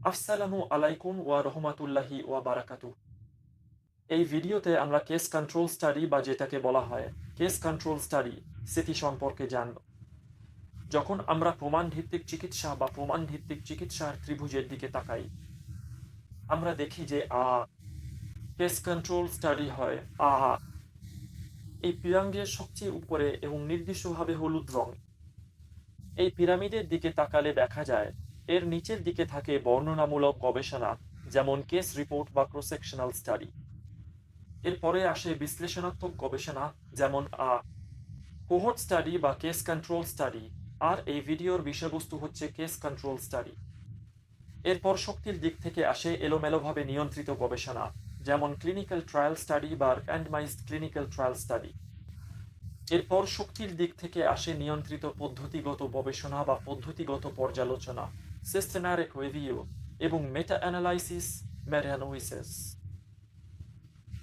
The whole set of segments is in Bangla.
আসসালামু আলাইকুম ওয়া রহমাতুল্লাহি ওয়া বারাকাতুহু। এই ভিডিওতে আমরা কেস কন্ট্রোল স্টাডি বা যেটাকে বলা হয় কেস কন্ট্রোল স্টাডি সেটি সম্পর্কে জানব। যখন আমরা প্রমাণ ভিত্তিক চিকিৎসা বা প্রমাণ ভিত্তিক চিকিৎসার ত্রিভুজের দিকে তাকাই, আমরা দেখি যে কেস কন্ট্রোল স্টাডি হয় এই পিরামিডের সবচেয়ে উপরে এবং নির্দিষ্টভাবে হলুদ রং। এই পিরামিডের দিকে তাকালে দেখা যায় এর নিচের দিকে থাকে বর্ণনামূলক গবেষণা, যেমন কেস রিপোর্ট বা ক্রস সেকশনাল স্টাডি। এরপরে আসে বিশ্লেষণাত্মক গবেষণা, যেমন কোহর্ট স্টাডি বা কেস কন্ট্রোল স্টাডি। আর এই ভিডিওর বিষয়বস্তু হচ্ছে কেস কন্ট্রোল স্টাডি। এরপর শক্তির দিক থেকে আসে এলোমেলোভাবে নিয়ন্ত্রিত গবেষণা, যেমন ক্লিনিক্যাল ট্রায়াল স্টাডি বা র্যান্ডমাইজড ক্লিনিক্যাল ট্রায়াল স্টাডি। এরপর শক্তির দিক থেকে আসে নিয়ন্ত্রিত পদ্ধতিগত গবেষণা বা পদ্ধতিগত পর্যালোচনা, সিস্টেম্যাটিক রিভিউ এবং মেটা অ্যানালাইসিস, মেটা অ্যানালিসিস।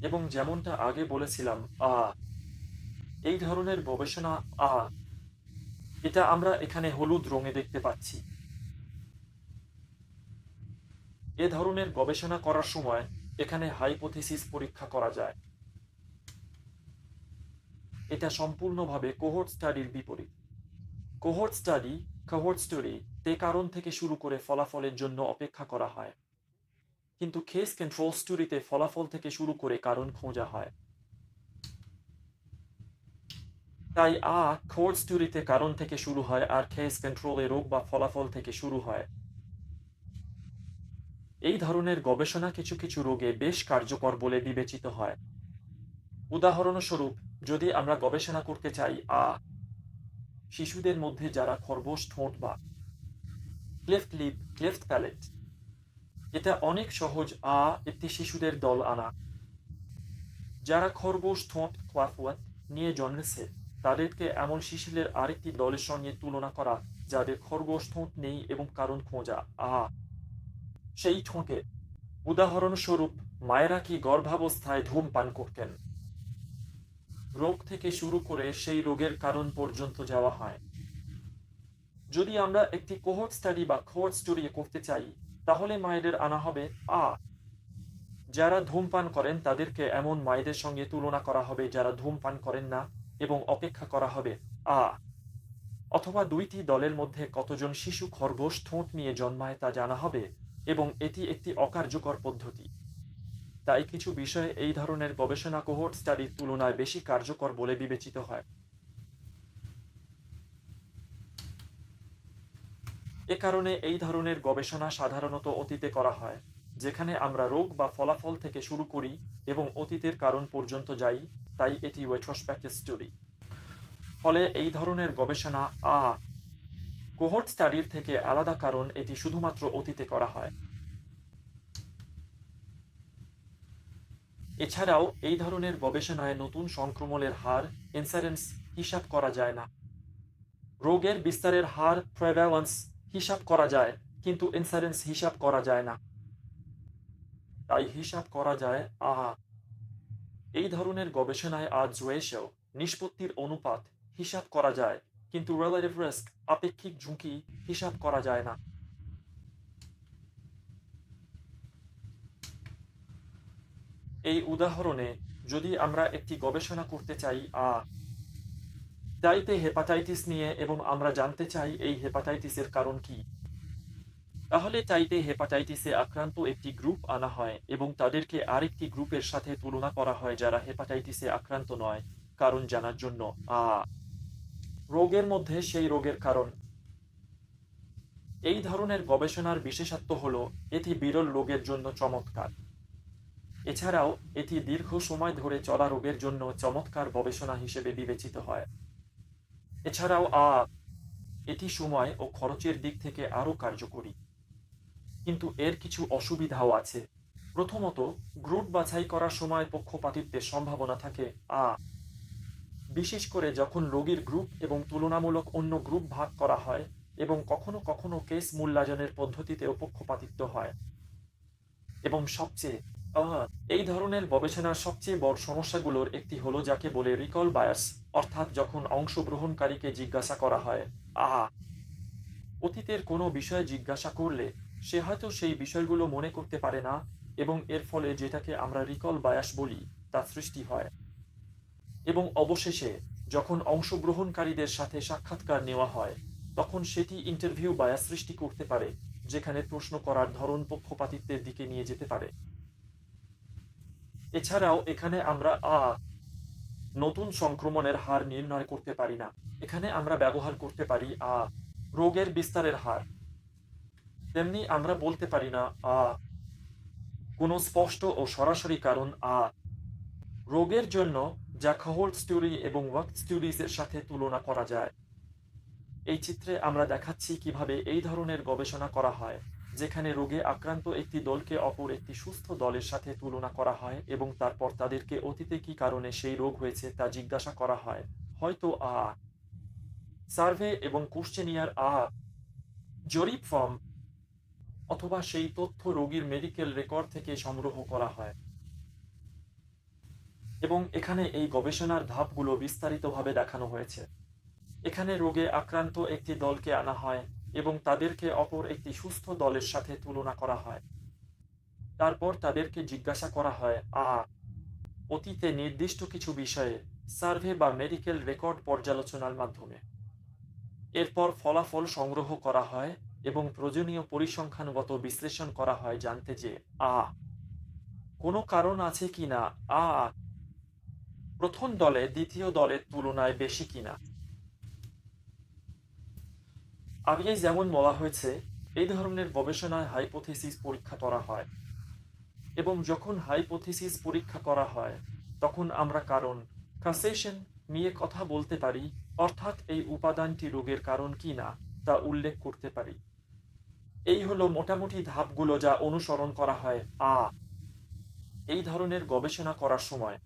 এবং যেমনটা আগে বলেছিলাম, এই ধরনের গবেষণা এটা আমরা এখানে হলুদ রঙে দেখতে পাচ্ছি। এ ধরনের গবেষণা করার সময় এখানে হাইপোথিসিস পরীক্ষা করা যায়। এটা সম্পূর্ণভাবে কোহর্ট স্টাডির বিপরীত। কোহর্ট স্টাডি, কোহর্ট স্টাডি তে কারণ থেকে শুরু করে ফলাফলের জন্য অপেক্ষা করা হয়, কিন্তু কেস কন্ট্রোল স্টাডিতে ফলাফল থেকে শুরু করে কারণ খোঁজা হয়। তাই কোহর্ট স্টাডিতে কারণ থেকে শুরু হয় আর কেস কন্ট্রোলে রোগ বা ফলাফল থেকে শুরু হয়। এই ধরনের গবেষণা কিছু কিছু রোগে বেশ কার্যকর বলে বিবেচিত হয়। উদাহরণস্বরূপ, যদি আমরা গবেষণা করতে চাই শিশুদের মধ্যে যারা খরগোশ ঠোঁট বা ক্লেফট লিপ, ক্লেফট প্যালেট, এটা অনেক সহজ একটি শিশুদের দল আনা। যারা খরগোশ ঠোঁট ক্লাফওয়াত নিয়ে জন্মেছে, তাদেরকে এমন শিশুদের আরেকটি দলের সঙ্গে তুলনা করা যাদের খরগোশ ঠোঁট নেই এবং কারণ খোঁজা সেই ঠোঁটে। উদাহরণস্বরূপ, মায়েরা কি গর্ভাবস্থায় ধূমপান করতেন? রোগ থেকে শুরু করে সেই রোগের কারণ পর্যন্ত যাওয়া হয়। যদি আমরা একটি কোহর্ট স্টাডি বা কোহর্ট স্টাডি করতে চাই, তাহলে মায়েদের আনা হবে যারা ধূমপান করেন তাদেরকে এমন মায়েদের সঙ্গে তুলনা করা হবে যারা ধূমপান করেন না, এবং অপেক্ষা করা হবে অথবা দুইটি দলের মধ্যে কতজন শিশু খরগোশ ঠোঁট নিয়ে জন্মায় তা জানা হবে, এবং এটি একটি অকার্যকর পদ্ধতি। তাই কিছু বিষয়ে এই ধরনের গবেষণা কোহর্ট স্টাডির তুলনায় বেশি কার্যকর বলে বিবেচিত হয়। এ কারণে এই ধরনের গবেষণা সাধারণত অতীতে করা হয়, যেখানে আমরা রোগ বা ফলাফল থেকে শুরু করি এবং অতীতের কারণ পর্যন্ত যাই। তাই এটি রেট্রোস্পেক্টিভ স্টাডি। ফলে এই ধরনের গবেষণা কোহর্ট স্টাডির থেকে আলাদা, কারণ এটি শুধুমাত্র অতীতে করা হয়। এছাড়াও এই ধরনের গবেষণায় নতুন সংক্রমণের হার, ইনসিডেন্স, হিসাব করা যায় না। রোগের বিস্তারের হার, প্রেভ্যালেন্স হিসাব করা যায়, কিন্তু ইনসিডেন্স হিসাব করা যায় না। তাই হিসাব করা যায় এই ধরনের গবেষণায় রেশিও, নিষ্পত্তির অনুপাত হিসাব করা যায়, কিন্তু রিলেটিভ রিস্ক, আপেক্ষিক ঝুঁকি হিসাব করা যায় না। এই উদাহরণে, যদি আমরা একটি গবেষণা করতে চাই টাইপে হেপাটাইটিস নিয়ে এবং আমরা জানতে চাই এই হেপাটাইটিসের কারণ কি, তাহলে টাইপে হেপাটাইটিসে আক্রান্ত একটি গ্রুপ আনা হয় এবং তাদেরকে আরেকটি গ্রুপের সাথে তুলনা করা হয় যারা হেপাটাইটিসে আক্রান্ত নয়, কারণ জানার জন্য রোগের মধ্যে সেই রোগের কারণ। এই ধরনের গবেষণার বিশেষত্ব হল এটি বিরল রোগের জন্য চমৎকার। এছাড়াও এটি দীর্ঘ সময় ধরে চলা রোগের জন্য চমৎকার গবেষণা হিসেবে বিবেচিত হয়। এছাড়াও এটি সময় ও খরচের দিক থেকে আরও কার্যকরী। কিন্তু এর কিছু অসুবিধাও আছে। প্রথমত, গ্রুপ বাছাই করার সময় পক্ষপাতিত্বের সম্ভাবনা থাকে বিশেষ করে যখন রোগীর গ্রুপ এবং তুলনামূলক অন্য গ্রুপ ভাগ করা হয়, এবং কখনো কখনো কেস মূল্যায়নের পদ্ধতিতেও পক্ষপাতিত্ব হয়। এবং সবচেয়ে এই ধরনের গবেষণার সবচেয়ে বড় সমস্যাগুলোর একটি হলো যাকে বলে রিকল বায়াস, অর্থাৎ যখন অংশগ্রহণকারীকে জিজ্ঞাসা করা হয় অতীতের কোনো বিষয়ে জিজ্ঞাসা করলে সে হয়তো সেই বিষয়গুলো মনে করতে পারে না এবং এর ফলে যেটাকে আমরা রিকল বায়াস বলি তা সৃষ্টি হয়। এবং অবশেষে যখন অংশগ্রহণকারীদের সাথে সাক্ষাৎকার নেওয়া হয় তখন সেটি ইন্টারভিউ বায়াস সৃষ্টি করতে পারে, যেখানে প্রশ্ন করার ধরন পক্ষপাতিত্বের দিকে নিয়ে যেতে পারে। এছাড়াও এখানে আমরা নতুন সংক্রমণের হার নির্ণয় করতে পারি না। এখানে আমরা ব্যবহার করতে পারি রোগের বিস্তারের হার। তেমনি আমরা বলতে পারি না কোনো স্পষ্ট ও সরাসরি কারণ রোগের জন্য যা কোহোর্ট স্টাডি এবং ওয়ার্ক স্টাডিজের সাথে তুলনা করা যায়। এই চিত্রে আমরা দেখাচ্ছি কিভাবে এই ধরনের গবেষণা করা হয়, যেখানে রোগে আক্রান্ত একটি দলকে অপর একটি সুস্থ দলের সাথে তুলনা করা হয় এবং তারপর তাদেরকে অতীতে কি কারণে সেই রোগ হয়েছে তা জিজ্ঞাসা করা হয়, হয়তো সার্ভে এবং কোশ্চেনিয়ার জরিপ ফর্ম, অথবা সেই তথ্য রোগীর মেডিকেল রেকর্ড থেকে সংগ্রহ করা হয়। এবং এখানে এই গবেষণার ধাপগুলো বিস্তারিতভাবে দেখানো হয়েছে। এখানে রোগে আক্রান্ত একটি দলকে আনা হয় এবং তাদেরকে অপর একটি সুস্থ দলের সাথে তুলনা করা হয়। তারপর তাদেরকে জিজ্ঞাসা করা হয় অতীতে নির্দিষ্ট কিছু বিষয়ে সার্ভে বা মেডিকেল রেকর্ড পর্যালোচনার মাধ্যমে। এরপর ফলাফল সংগ্রহ করা হয় এবং প্রয়োজনীয় পরিসংখ্যানগত বিশ্লেষণ করা হয় জানতে যে কোনো কারণ আছে কিনা প্রথম দলে দ্বিতীয় দলের তুলনায় বেশি কিনা। আগে যেমন বলা হয়েছে, এই ধরনের গবেষণায় হাইপোথিসিস পরীক্ষা করা হয় এবং যখন হাইপোথিসিস পরীক্ষা করা হয় তখন আমরা কারণ কাসেশন নিয়ে কথা বলতে পারি, অর্থাৎ এই উপাদানটি রোগের কারণ কিনা তা উল্লেখ করতে পারি। এই হলো মোটামুটি ধাপগুলো যা অনুসরণ করা হয় এই ধরনের গবেষণা করার সময়।